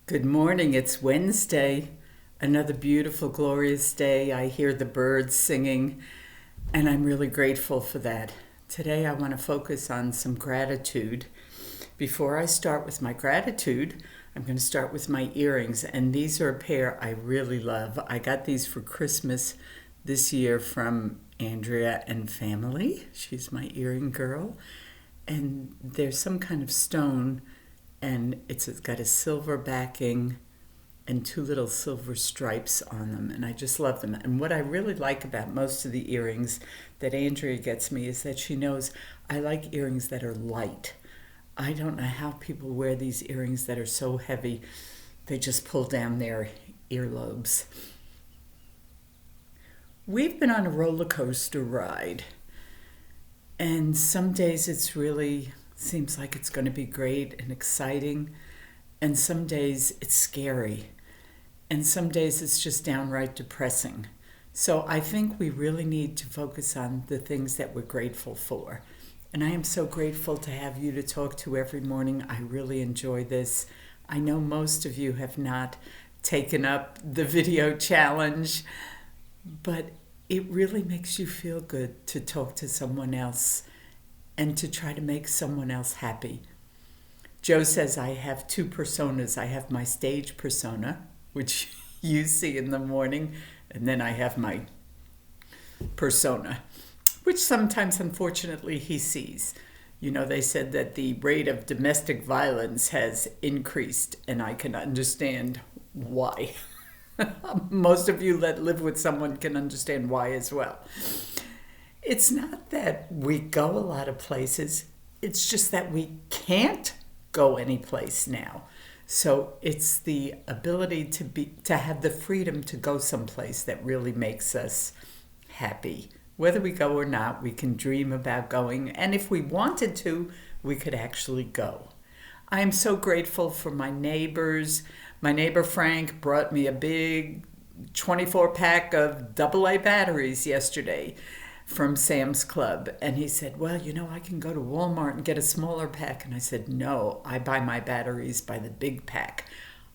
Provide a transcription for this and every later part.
Good morning. It's Wednesday, another beautiful, glorious day. I hear the birds singing, and I'm really grateful for that. Today, I want to focus on some gratitude. Before I start with my gratitude, I'm going to start with my earrings, and these are a pair I really love. I got these for Christmas this year from Andrea and family. She's my earring girl, and there's some kind of stone and it's got a silver backing and two little silver stripes on them, and I just love them. And what I really like about most of the earrings that Andrea gets me is that she knows I like earrings that are light. I don't know how people wear these earrings that are so heavy they just pull down their earlobes. We've been on a roller coaster ride, and some days it's really seems like it's going to be great and exciting, and some days it's scary, and some days it's just downright depressing. So I think we really need to focus on the things that we're grateful for. And I am so grateful to have you to talk to every morning. I really enjoy this. I know most of you have not taken up the video challenge, but it really makes you feel good to talk to someone else and to try to make someone else happy. Joe says I have two personas. I have my stage persona, which you see in the morning, and then I have my persona, which sometimes, unfortunately, he sees. You know, they said that the rate of domestic violence has increased, and I can understand why. Most of you that live with someone can understand why as well. It's not that we go a lot of places, it's just that we can't go any place now. So it's the ability to have the freedom to go someplace that really makes us happy. Whether we go or not, we can dream about going, and if we wanted to, we could actually go. I am so grateful for my neighbors. My neighbor Frank brought me a big 24-pack of AA batteries yesterday from Sam's Club. And he said, well, you know, I can go to Walmart and get a smaller pack. And I said, no, I buy my batteries by the big pack.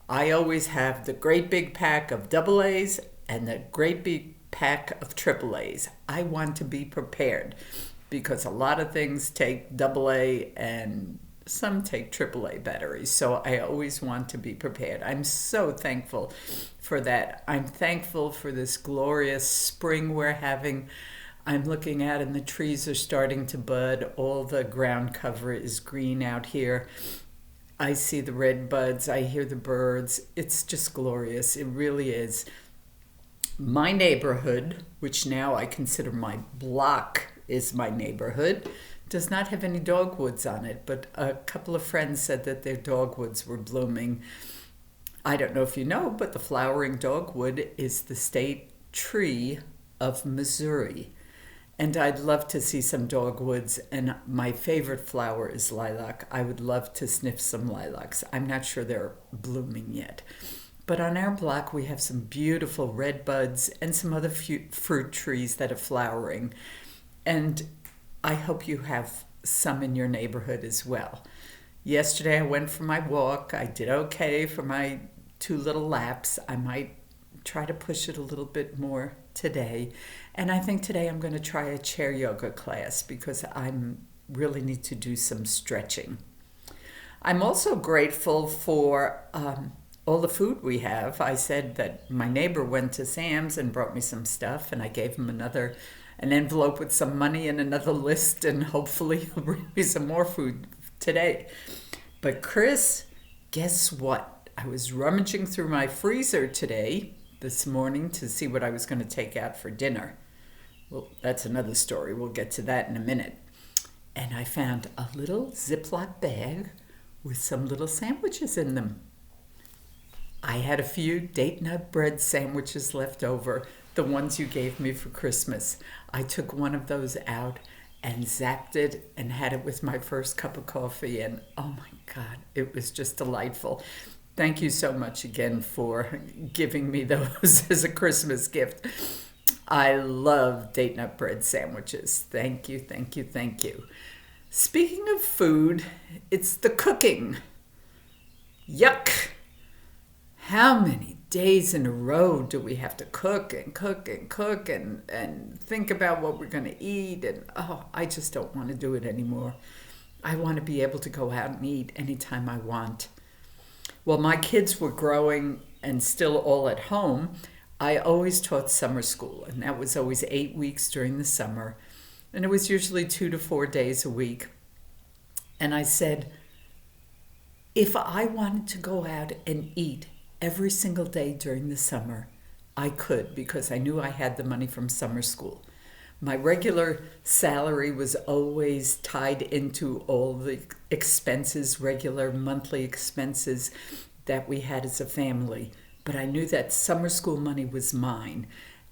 I always have the great big pack of AA's and the great big pack of AAA's. I want to be prepared because a lot of things take AA and some take AAA batteries. So I always want to be prepared. I'm so thankful for that. I'm thankful for this glorious spring we're having. I'm looking out and the trees are starting to bud. All the ground cover is green out here. I see the red buds. I hear the birds. It's just glorious. It really is. My neighborhood, which now I consider my block is my neighborhood, does not have any dogwoods on it, but a couple of friends said that their dogwoods were blooming. I don't know if you know, but the flowering dogwood is the state tree of Missouri. And I'd love to see some dogwoods, and my favorite flower is lilac. I would love to sniff some lilacs. I'm not sure they're blooming yet. But on our block, we have some beautiful red buds and some other fruit trees that are flowering. And I hope you have some in your neighborhood as well. Yesterday, I went for my walk. I did okay for my 2 little laps. I might try to push it a little bit more today. And I think today I'm going to try a chair yoga class because I really need to do some stretching. I'm also grateful for all the food we have. I said that my neighbor went to Sam's and brought me some stuff, and I gave him an envelope with some money and another list, and hopefully he'll bring me some more food today. But Chris, guess what? I was rummaging through my freezer this morning, to see what I was going to take out for dinner. Well, that's another story. We'll get to that in a minute. And I found a little Ziploc bag with some little sandwiches in them. I had a few date nut bread sandwiches left over, the ones you gave me for Christmas. I took one of those out and zapped it and had it with my first cup of coffee, and oh my God, it was just delightful. Thank you so much again for giving me those as a Christmas gift. I love date nut bread sandwiches. Thank you, thank you, thank you. Speaking of food, it's the cooking. Yuck! how many days in a row do we have to cook and cook and cook and think about what we're going to eat? And oh, I just don't want to do it anymore. I want to be able to go out and eat anytime I want. Well, my kids were growing and still all at home. I always taught summer school, and that was always 8 weeks during the summer. And it was usually 2 to 4 days a week. And I said, if I wanted to go out and eat every single day during the summer, I could, because I knew I had the money from summer school. My regular salary was always tied into all the expenses, regular monthly expenses that we had as a family. But I knew that summer school money was mine.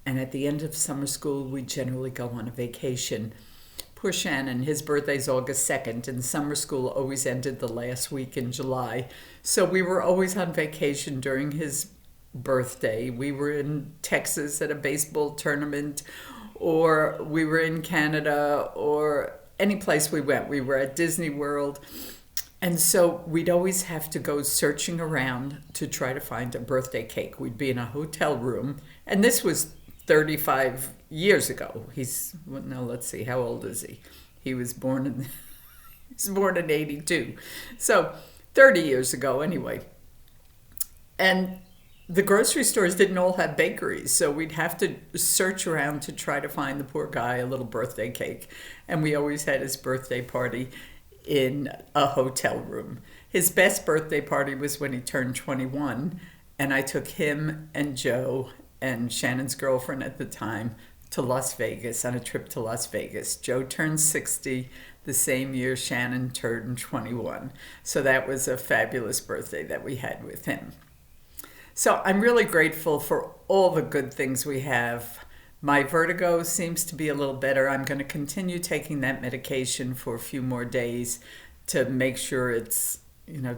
And at the end of summer school, we generally go on a vacation. Poor Shannon, his birthday's August 2nd, and summer school always ended the last week in July. So we were always on vacation during his birthday. We were in Texas at a baseball tournament, or we were in Canada, or any place we went. We were at Disney World. And so we'd always have to go searching around to try to find a birthday cake. We'd be in a hotel room, and this was 35 years ago. Let's see, how old is he? He was born in 82. So 30 years ago anyway. And the grocery stores didn't all have bakeries, so we'd have to search around to try to find the poor guy a little birthday cake. And we always had his birthday party in a hotel room. His best birthday party was when he turned 21, and I took him and Joe and Shannon's girlfriend at the time to Las Vegas, on a trip to Las Vegas. Joe turned 60 the same year Shannon turned 21. So that was a fabulous birthday that we had with him. So I'm really grateful for all the good things we have. My vertigo seems to be a little better. I'm going to continue taking that medication for a few more days to make sure it's,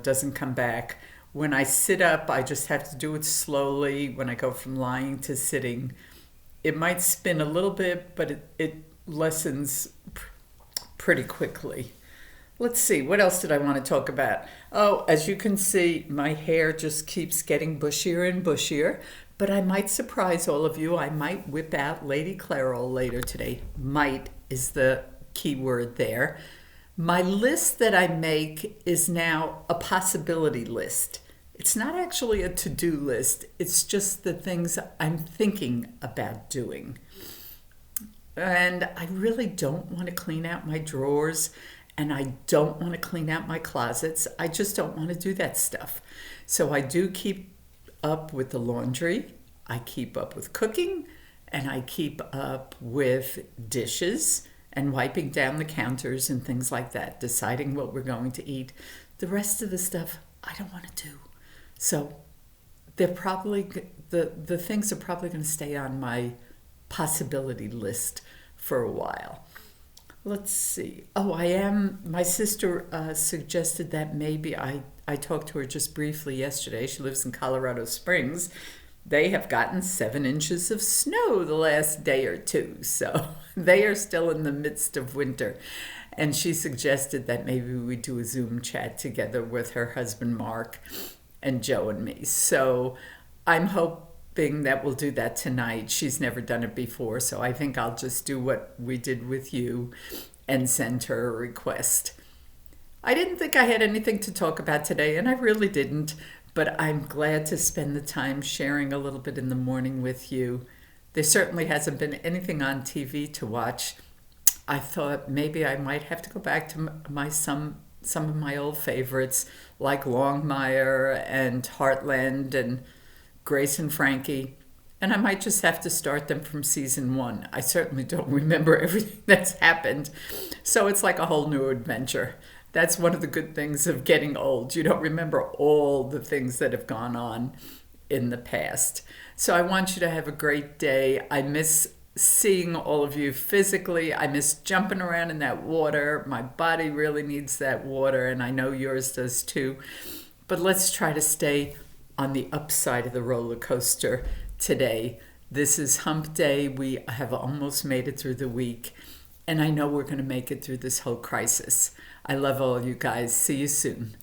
doesn't come back. When I sit up, I just have to do it slowly. When I go from lying to sitting, it might spin a little bit, but it lessens pretty quickly. Let's see, what else did I want to talk about? Oh, as you can see, my hair just keeps getting bushier and bushier, but I might surprise all of you. I might whip out Lady Clairol later today. Might is the key word there. My list that I make is now a possibility list. It's not actually a to-do list. It's just the things I'm thinking about doing. And I really don't want to clean out my drawers, and I don't want to clean out my closets. I just don't want to do that stuff. So I do keep up with the laundry. I keep up with cooking, and I keep up with dishes and wiping down the counters and things like that, deciding what we're going to eat. The rest of the stuff I don't want to do. So they're probably the things are probably going to stay on my possibility list for a while. Let's see. Oh, my sister suggested that maybe I talked to her just briefly yesterday. She lives in Colorado Springs. They have gotten 7 inches of snow the last day or two. So they are still in the midst of winter. And she suggested that maybe we do a Zoom chat together with her husband, Mark, and Joe and me. So I'm hoping that we'll do that tonight. She's never done it before, so I think I'll just do what we did with you and send her a request. I didn't think I had anything to talk about today, and I really didn't, but I'm glad to spend the time sharing a little bit in the morning with you. There certainly hasn't been anything on TV to watch. I thought maybe I might have to go back to some of my old favorites like Longmire and Heartland and Grace and Frankie, and I might just have to start them from season 1. I certainly don't remember everything that's happened, so it's like a whole new adventure. That's one of the good things of getting old. You don't remember all the things that have gone on in the past. So I want you to have a great day. I miss seeing all of you physically. I miss jumping around in that water. My body really needs that water, and I know yours does too. But let's try to stay on the upside of the roller coaster today. This is hump day. We have almost made it through the week, and I know we're going to make it through this whole crisis. I love all you guys. See you soon.